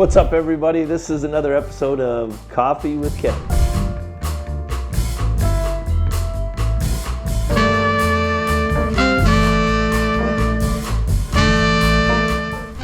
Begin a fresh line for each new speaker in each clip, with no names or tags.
What's up, everybody? This is another episode of Coffee with Kevin.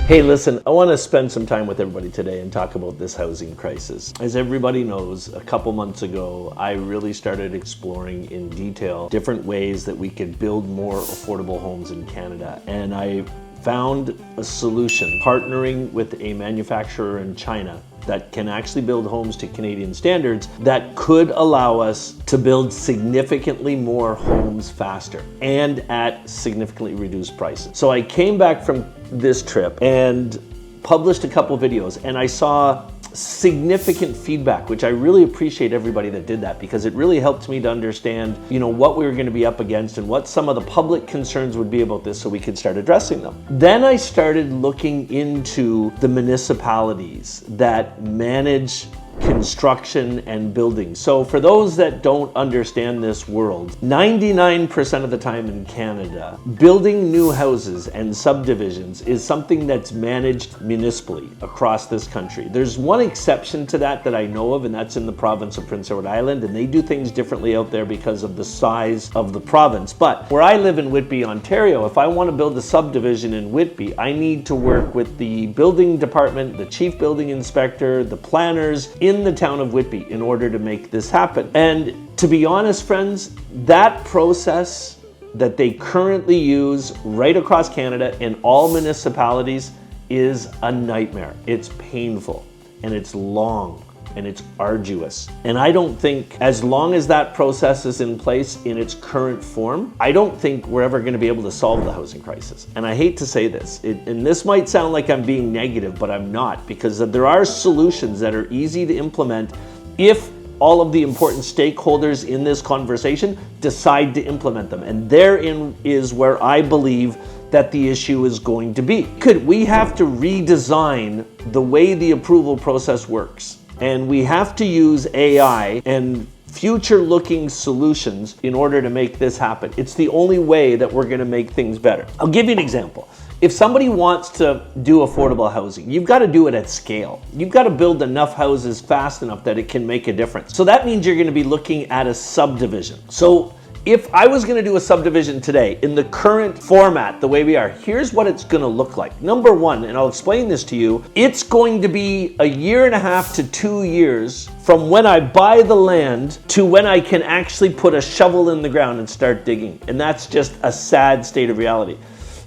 Hey, listen, I want to spend some time with everybody today and talk about this housing crisis. As everybody knows, a couple months ago, I really started exploring in detail different ways that we could build more affordable homes in Canada. And I found a solution partnering with a manufacturer in China that can actually build homes to Canadian standards that could allow us to build significantly more homes faster and at significantly reduced prices. So I came back from this trip and published a couple videos, and I saw significant feedback, which I really appreciate everybody that did that, because it really helped me to understand, what we were going to be up against and what some of the public concerns would be about this so we could start addressing them. Then I started looking into the municipalities that manage construction and building. So for those that don't understand this world, 99% of the time in Canada, building new houses and subdivisions is something that's managed municipally across this country. There's one exception to that I know of, and that's in the province of Prince Edward Island, and they do things differently out there because of the size of the province. But where I live in Whitby, Ontario, if I want to build a subdivision in Whitby, I need to work with the building department, the chief building inspector, the planners in the town of Whitby in order to make this happen. And to be honest, friends, that process that they currently use right across Canada in all municipalities is a nightmare. It's painful and it's long and it's arduous. And I don't think, as long as that process is in place in its current form, I don't think we're ever going to be able to solve the housing crisis. And I hate to say this, and this might sound like I'm being negative, but I'm not, because there are solutions that are easy to implement if all of the important stakeholders in this conversation decide to implement them. And therein is where I believe that the issue is going to be. We have to redesign the way the approval process works. And we have to use AI and future-looking solutions in order to make this happen. It's the only way that we're going to make things better. I'll give you an example. If somebody wants to do affordable housing, you've got to do it at scale. You've got to build enough houses fast enough that it can make a difference. So that means you're going to be looking at a subdivision. So if I was going to do a subdivision today in the current format, the way we are, here's what it's going to look like. Number one, and I'll explain this to you, it's going to be 1.5 to 2 years from when I buy the land to when I can actually put a shovel in the ground and start digging. And that's just a sad state of reality.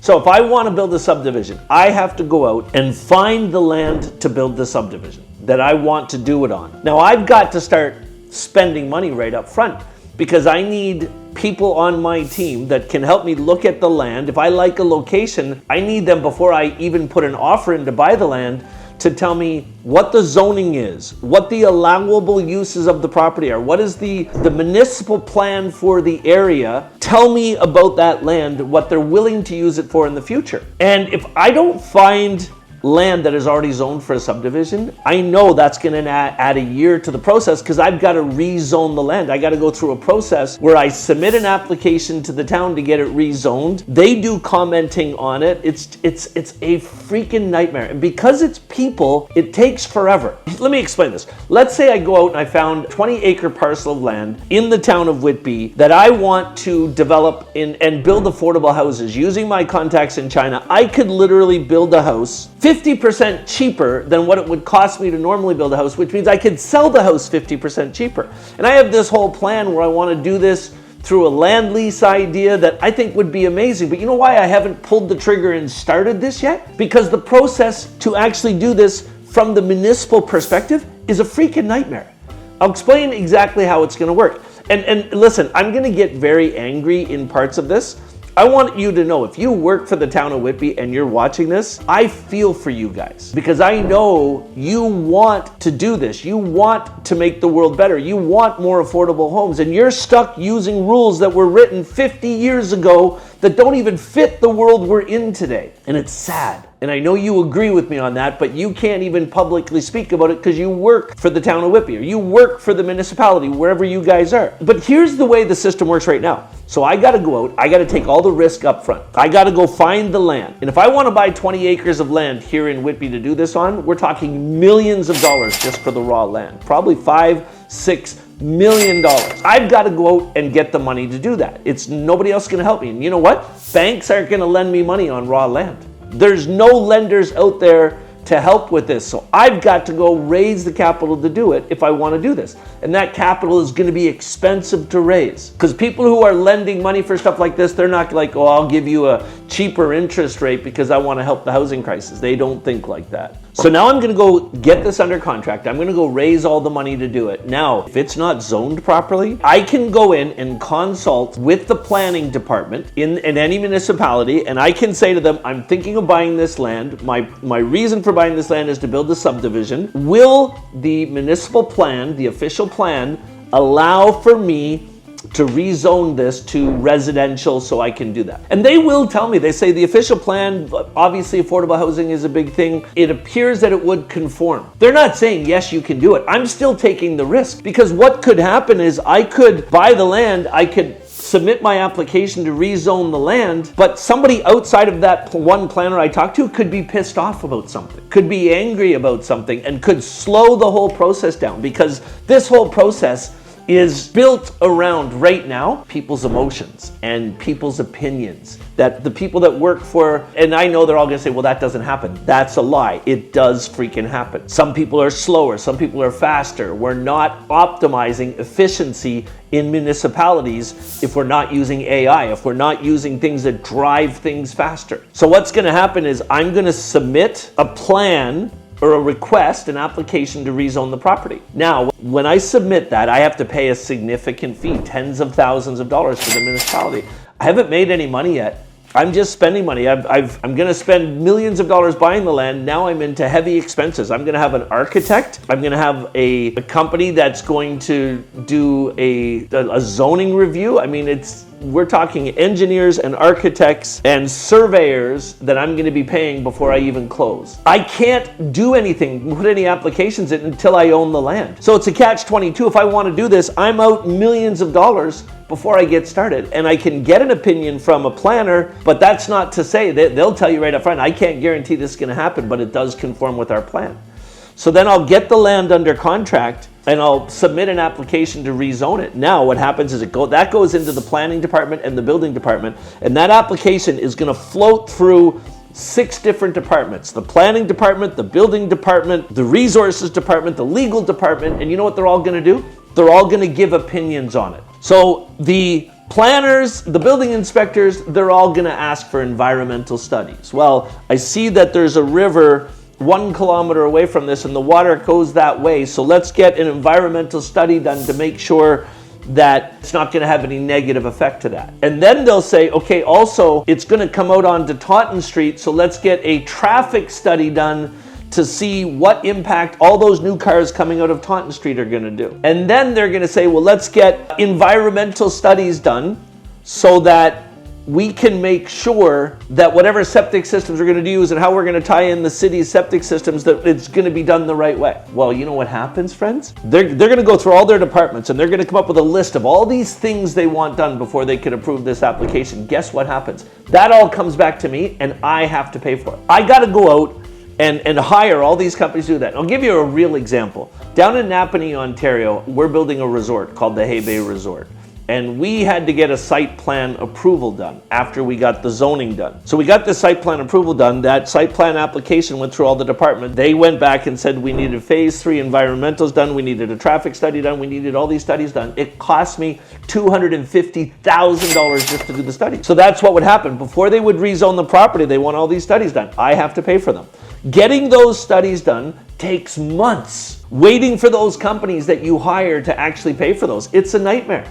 So if I want to build a subdivision, I have to go out and find the land to build the subdivision that I want to do it on. Now I've got to start spending money right up front, because I need people on my team that can help me look at the land. If I like a location, I need them, before I even put an offer in to buy the land, to tell me what the zoning is, what the allowable uses of the property are, what is the municipal plan for the area. Tell me about that land, what they're willing to use it for in the future. And if I don't find land that is already zoned for a subdivision, I know that's going to add a year to the process, because I've got to rezone the land. I got to go through a process where I submit an application to the town to get it rezoned. They do commenting on it. It's a freaking nightmare. And because it's people, it takes forever. Let me explain this. Let's say I go out and I found a 20-acre parcel of land in the town of Whitby that I want to develop and build affordable houses using my contacts in China. I could literally build a house 50% cheaper than what it would cost me to normally build a house, which means I could sell the house 50% cheaper. And I have this whole plan where I want to do this through a land lease idea that I think would be amazing. But you know why I haven't pulled the trigger and started this yet? Because the process to actually do this from the municipal perspective is a freaking nightmare. I'll explain exactly how it's going to work. And listen, I'm going to get very angry in parts of this. I want you to know, if you work for the town of Whitby and you're watching this, I feel for you guys, because I know you want to do this. You want to make the world better. You want more affordable homes, and you're stuck using rules that were written 50 years ago that don't even fit the world we're in today. And it's sad. And I know you agree with me on that, but you can't even publicly speak about it because you work for the town of Whitby, or you work for the municipality, wherever you guys are. But here's the way the system works right now. So I got to go out, I got to take all the risk up front. I got to go find the land. And if I want to buy 20 acres of land here in Whitby to do this on, we're talking millions of dollars just for the raw land. Probably $5-6 million. I've got to go out and get the money to do that. It's nobody else going to help me. And you know what? Banks aren't going to lend me money on raw land. There's no lenders out there to help with this. So I've got to go raise the capital to do it if I want to do this. And that capital is going to be expensive to raise. Because people who are lending money for stuff like this, they're not like, oh, I'll give you a cheaper interest rate because I want to help the housing crisis. They don't think like that. So now I'm going to go get this under contract. I'm going to go raise all the money to do it. Now, if it's not zoned properly, I can go in and consult with the planning department in any municipality, and I can say to them, I'm thinking of buying this land. My reason for buying this land is to build a subdivision. Will the municipal plan, the official plan, allow for me to rezone this to residential so I can do that? And they will tell me, they say the official plan, obviously affordable housing is a big thing. It appears that it would conform. They're not saying, yes, you can do it. I'm still taking the risk, because what could happen is I could buy the land, I could submit my application to rezone the land, but somebody outside of that one planner I talked to could be pissed off about something, could be angry about something, and could slow the whole process down, because this whole process is built around, right now, people's emotions and people's opinions. That the people that work for, and I know they're all gonna say, well, that doesn't happen. That's a lie. It does freaking happen. Some people are slower, some people are faster. We're not optimizing efficiency in municipalities if we're not using AI, if we're not using things that drive things faster. So what's gonna happen is I'm gonna submit a plan or a request, an application to rezone the property. Now, when I submit that, I have to pay a significant fee, tens of thousands of dollars for the municipality. I haven't made any money yet. I'm just spending money. I'm going to spend millions of dollars buying the land. Now I'm into heavy expenses. I'm going to have an architect. I'm going to have a company that's going to do a zoning review. I mean, we're talking engineers and architects and surveyors that I'm going to be paying before I even close. I can't do anything, put any applications in until I own the land. So it's a catch-22. If I want to do this, I'm out millions of dollars before I get started. And I can get an opinion from a planner, but that's not to say that they'll tell you right up front, I can't guarantee this is going to happen, but it does conform with our plan. So then I'll get the land under contract and I'll submit an application to rezone it. Now what happens is that goes into the planning department and the building department, and that application is going to float through 6 different departments: the planning department, the building department, the resources department, the legal department, and you know what they're all going to do? They're all going to give opinions on it. So the planners, the building inspectors, they're all going to ask for environmental studies. Well, I see that there's a river 1 kilometer away from this and the water goes that way, so let's get an environmental study done to make sure that it's not going to have any negative effect to that. And then they'll say, okay, also it's going to come out onto Taunton Street, so let's get a traffic study done to see what impact all those new cars coming out of Taunton Street are going to do. And then they're going to say, well, let's get environmental studies done so that we can make sure that whatever septic systems we're going to use and how we're going to tie in the city's septic systems, that it's going to be done the right way. Well, you know what happens, friends? They're going to go through all their departments and they're going to come up with a list of all these things they want done before they can approve this application. Guess what happens? That all comes back to me and I have to pay for it. I got to go out and hire all these companies to do that. I'll give you a real example. Down in Napanee, Ontario, we're building a resort called the Hay Bay Resort. And we had to get a site plan approval done after we got the zoning done. So we got the site plan approval done. That site plan application went through all the departments. They went back and said we needed phase 3 environmentals done, we needed a traffic study done, we needed all these studies done. It cost me $250,000 just to do the study. So that's what would happen. Before they would rezone the property, they want all these studies done. I have to pay for them. Getting those studies done takes months. Waiting for those companies that you hire to actually pay for those, it's a nightmare.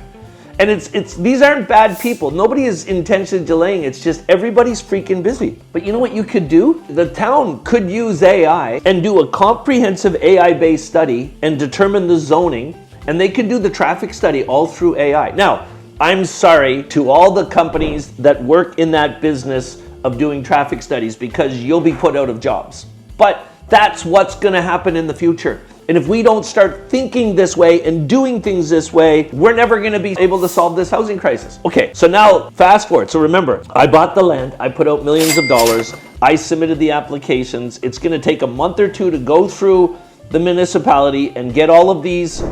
And these aren't bad people. Nobody is intentionally delaying. It's just everybody's freaking busy. But you know what you could do? The town could use AI and do a comprehensive AI-based study and determine the zoning, and they could do the traffic study all through AI. Now, I'm sorry to all the companies that work in that business of doing traffic studies, because you'll be put out of jobs. But that's what's going to happen in the future. And if we don't start thinking this way and doing things this way, we're never going to be able to solve this housing crisis. Okay, so now fast forward. So remember, I bought the land, I put out millions of dollars, I submitted the applications. It's going to take a month or two to go through the municipality and get all of these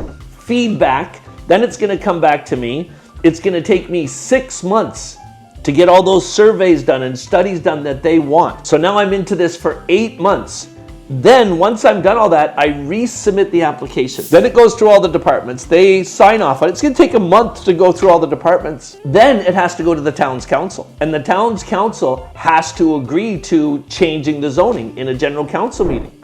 feedback. Then it's going to come back to me. It's going to take me 6 months to get all those surveys done and studies done that they want. So now I'm into this for 8 months. Then once I'm done all that, I resubmit the application. Then it goes through all the departments. They sign off on it. It's going to take a month to go through all the departments. Then it has to go to the town's council. And the town's council has to agree to changing the zoning in a general council meeting.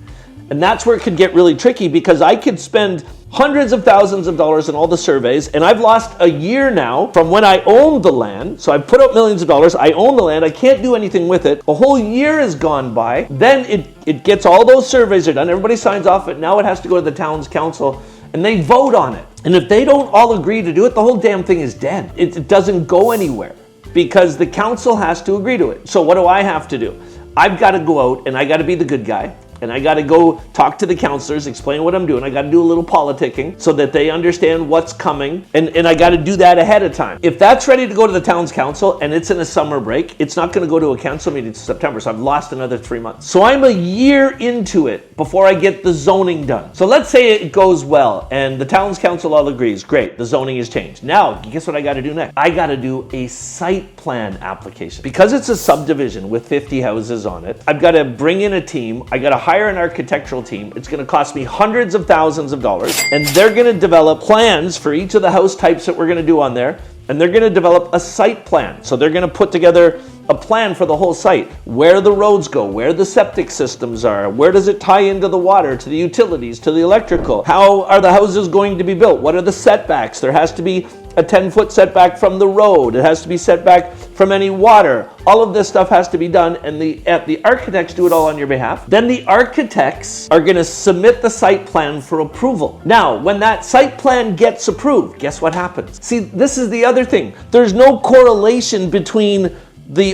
And that's where it could get really tricky, because I could spend hundreds of thousands of dollars in all the surveys, and I've lost a year now from when I owned the land. So I put out millions of dollars, I own the land, I can't do anything with it. A whole year has gone by. Then it gets, all those surveys are done, everybody signs off it, now it has to go to the town's council, and they vote on it. And if they don't all agree to do it, the whole damn thing is dead. It doesn't go anywhere, because the council has to agree to it. So what do I have to do? I've got to go out and I got to be the good guy. And I got to go talk to the councilors, explain what I'm doing. I got to do a little politicking so that they understand what's coming. And I got to do that ahead of time. If that's ready to go to the town's council and it's in a summer break, it's not going to go to a council meeting in September. So I've lost another 3 months. So I'm a year into it before I get the zoning done. So let's say it goes well and the town's council all agrees. Great, the zoning is changed. Now, guess what I got to do next? I got to do a site plan application. Because it's a subdivision with 50 houses on it, I've got to bring in a team. I got to hire an architectural team. It's going to cost me hundreds of thousands of dollars, and they're going to develop plans for each of the house types that we're going to do on there, and they're going to develop a site plan. So they're going to put together a plan for the whole site, where the roads go, where the septic systems are, where does it tie into the water, to the utilities, to the electrical, how are the houses going to be built, what are the setbacks. There has to be a 10-foot setback from the road. It has to be setback from any water. All of this stuff has to be done, and the architects do it all on your behalf. Then the architects are going to submit the site plan for approval. Now, when that site plan gets approved, guess what happens? See, this is the other thing. There's no correlation between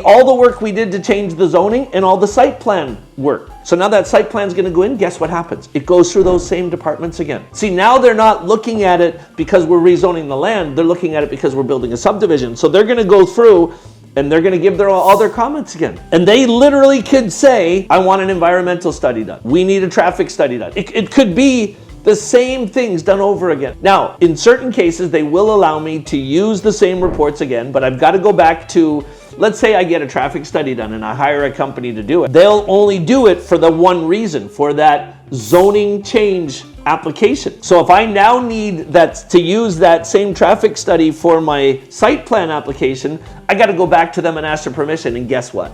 all the work we did to change the zoning and all the site plan work. So now that site plan is going to go in, guess what happens? It goes through those same departments again. See, now they're not looking at it because we're rezoning the land, they're looking at it because we're building a subdivision. So they're going to go through and they're going to give all their comments again. And they literally could say, I want an environmental study done. We need a traffic study done. It could be the same things done over again. Now, in certain cases, they will allow me to use the same reports again, but I've got to go back to, let's say I get a traffic study done and I hire a company to do it. They'll only do it for the one reason, for that zoning change application. So if I now need to use that same traffic study for my site plan application, I got to go back to them and ask for permission, and guess what?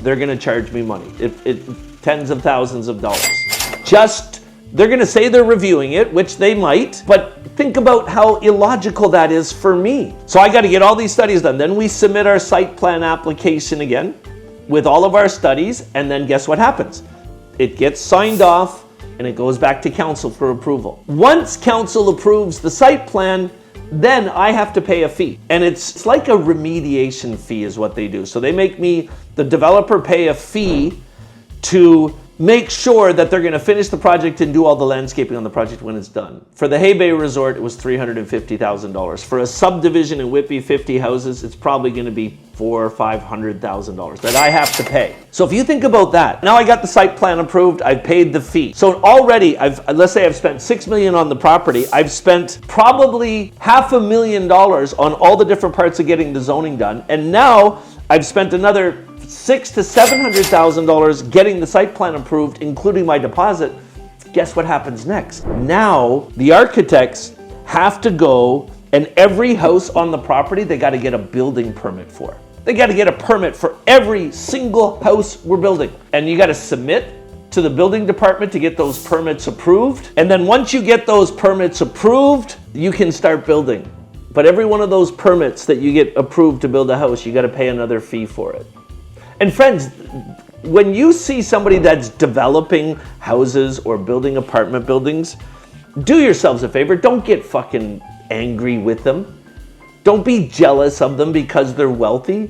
They're going to charge me money, tens of thousands of dollars. They're going to say they're reviewing it, which they might, but think about how illogical that is for me. So I got to get all these studies done. Then we submit our site plan application again with all of our studies, and then guess what happens? It gets signed off and it goes back to council for approval. Once council approves the site plan, then I have to pay a fee. And it's like a remediation fee is what they do. So they make me, the developer, pay a fee to make sure that they're going to finish the project and do all the landscaping on the project when it's done. For the Hay Bay Resort, it was $350,000. For a subdivision in Whitby, 50 houses, it's probably going to be $400,000 or $500,000 that I have to pay. So if you think about that, now I got the site plan approved, I've paid the fee. So already, let's say I've spent $6 million on the property, I've spent probably $500,000 on all the different parts of getting the zoning done, and now I've spent another $600,000 to $700,000 getting the site plan approved, including my deposit. Guess what happens next? Now the architects have to go, and every house on the property they got to get a building permit for. They got to get a permit for every single house we're building, and you got to submit to the building department to get those permits approved. And then once you get those permits approved, you can start building. But every one of those permits that you get approved to build a house, you got to pay another fee for it. And friends, when you see somebody that's developing houses or building apartment buildings, do yourselves a favor. Don't get fucking angry with them. Don't be jealous of them because they're wealthy.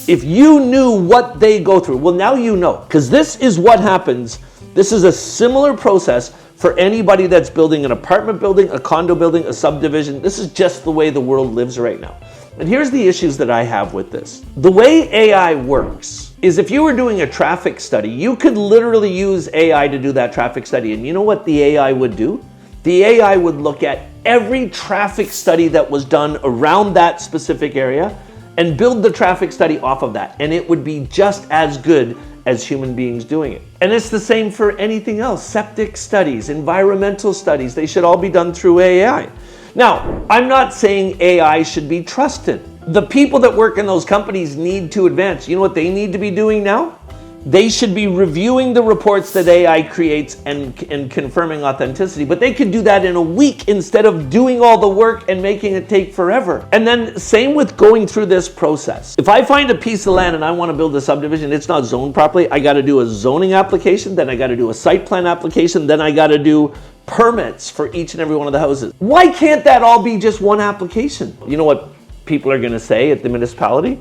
If you knew what they go through, well, now you know, because this is what happens. This is a similar process for anybody that's building an apartment building, a condo building, a subdivision. This is just the way the world lives right now. And here's the issues that I have with this. The way AI works is if you were doing a traffic study, you could literally use AI to do that traffic study. And you know what the AI would do? The AI would look at every traffic study that was done around that specific area and build the traffic study off of that. And it would be just as good as human beings doing it. And it's the same for anything else. Septic studies, environmental studies, they should all be done through AI. Now, I'm not saying AI should be trusted. The people that work in those companies need to advance. You know what they need to be doing now? They should be reviewing the reports that AI creates and confirming authenticity, but they could do that in a week instead of doing all the work and making it take forever. And then same with going through this process. If I find a piece of land and I want to build a subdivision, it's not zoned properly, I got to do a zoning application, then I got to do a site plan application, then I got to do permits for each and every one of the houses. Why can't that all be just one application? You know what people are going to say at the municipality?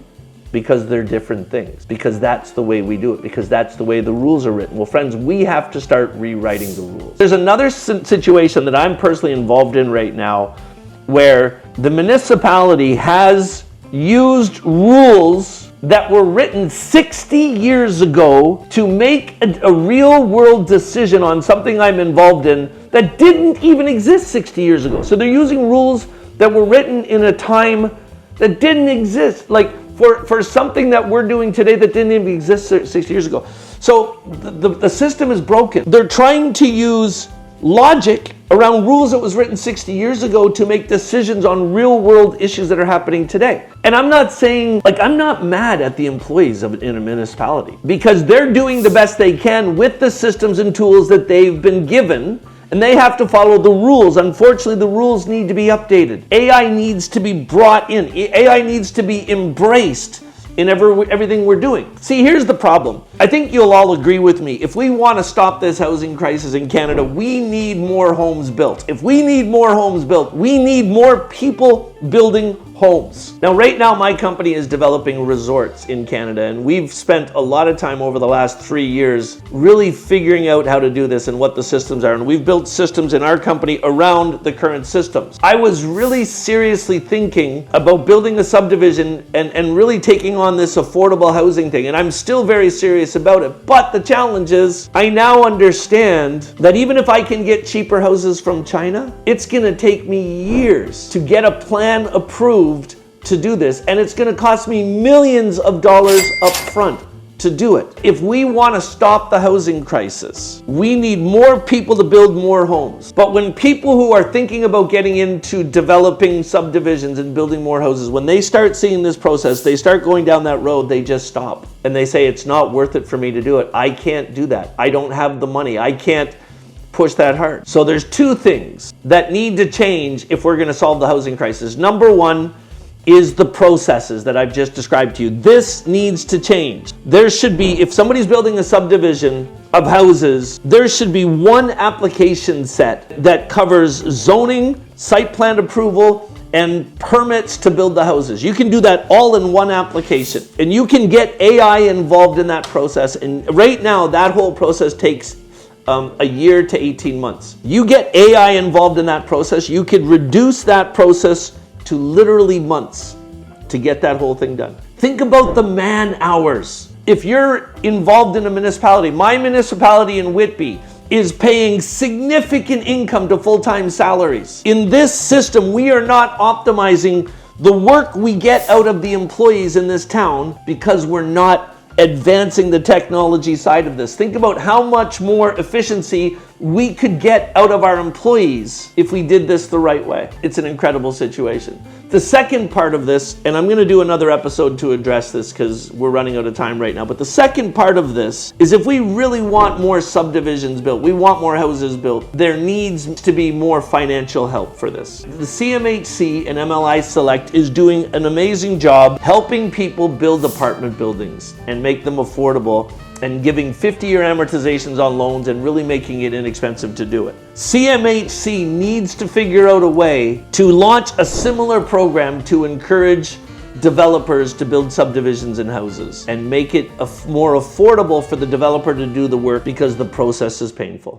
Because they're different things, because that's the way we do it, because that's the way the rules are written. Well, friends, we have to start rewriting the rules. There's another situation that I'm personally involved in right now where the municipality has used rules that were written 60 years ago to make a real world decision on something I'm involved in that didn't even exist 60 years ago. So they're using rules that were written in a time that didn't exist. Like, for something that we're doing today that didn't even exist 60 years ago. So the system is broken. They're trying to use logic around rules that was written 60 years ago to make decisions on real world issues that are happening today. And I'm not saying, I'm not mad at the employees in a municipality because they're doing the best they can with the systems and tools that they've been given. And they have to follow the rules. Unfortunately, the rules need to be updated. AI needs to be brought in. AI needs to be embraced in everything we're doing. See, here's the problem. I think you'll all agree with me. If we want to stop this housing crisis in Canada, we need more homes built. If we need more homes built, we need more people building homes. Now, right now, my company is developing resorts in Canada, and we've spent a lot of time over the last 3 years really figuring out how to do this and what the systems are. And we've built systems in our company around the current systems. I was really seriously thinking about building a subdivision and really taking on this affordable housing thing. And I'm still very serious about it. But the challenge is, I now understand that even if I can get cheaper houses from China, it's gonna take me years to get a plan approved to do this, and it's going to cost me millions of dollars up front to do it. If we want to stop the housing crisis, we need more people to build more homes. But when people who are thinking about getting into developing subdivisions and building more houses, when they start seeing this process, they start going down that road, they just stop. And they say, it's not worth it for me to do it. I can't do that. I don't have the money. I can't push that hard. So there's two things that need to change if we're going to solve the housing crisis. Number one is the processes that I've just described to you. This needs to change. There should be, if somebody's building a subdivision of houses, there should be one application set that covers zoning, site plan approval, and permits to build the houses. You can do that all in one application. And you can get AI involved in that process. And right now, that whole process takes a year to 18 months. You get AI involved in that process, you could reduce that process to literally months to get that whole thing done. Think about the man hours. If you're involved in a municipality, my municipality in Whitby is paying significant income to full-time salaries. In this system, we are not optimizing the work we get out of the employees in this town because we're not advancing the technology side of this. Think about how much more efficiency we could get out of our employees if we did this the right way. It's an incredible situation. The second part of this, and I'm going to do another episode to address this because we're running out of time right now, but the second part of this is if we really want more subdivisions built, we want more houses built, there needs to be more financial help for this. The CMHC and MLI Select is doing an amazing job helping people build apartment buildings and make them affordable and giving 50-year amortizations on loans and really making it inexpensive to do it. CMHC needs to figure out a way to launch a similar program to encourage developers to build subdivisions and houses and make it more affordable for the developer to do the work because the process is painful.